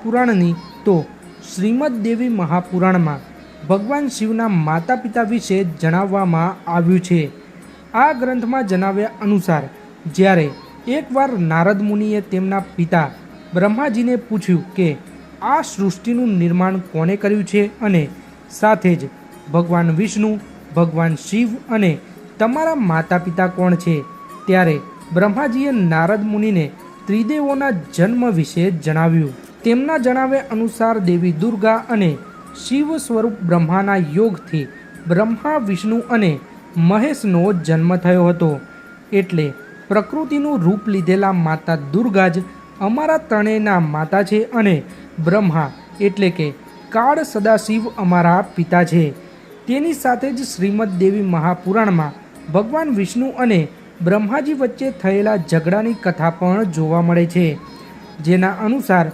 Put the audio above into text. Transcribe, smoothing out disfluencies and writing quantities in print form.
પુરાણની તો શ્રીમદ દેવી મહાપુરાણમાં ભગવાન શિવના માતા પિતા વિશે જણાવવામાં આવ્યું છે। આ ગ્રંથમાં જણાવ્યા અનુસાર જ્યારે એકવાર નારદ મુનિએ તેમના પિતા બ્રહ્માજીને પૂછ્યું કે આ સૃષ્ટિનું નિર્માણ કોણે કર્યું છે અને સાથે જ ભગવાન વિષ્ણુ, ભગવાન શિવ અને તમારા માતા પિતા કોણ છે, ત્યારે બ્રહ્માજીએ નારદ મુનિને ત્રિદેવોના જન્મ વિશે જણાવ્યું। તેમના જણાવ્યા અનુસાર દેવી દુર્ગા અને શિવ સ્વરૂપ બ્રહ્માના યોગથી બ્રહ્મા, વિષ્ણુ અને મહેશનો જન્મ થયો હતો। એટલે પ્રકૃતિનું રૂપ લીધેલા માતા દુર્ગા જ અમારા ત્રણેયના માતા છે અને બ્રહ્મા એટલે કે કાળ સદાશિવ અમારા પિતા છે। તેની સાથે જ શ્રીમદ દેવી મહાપુરાણમાં ભગવાન વિષ્ણુ અને બ્રહ્માજી વચ્ચે થયેલા ઝઘડાની કથા પણ જોવા મળે છે, જેના અનુસાર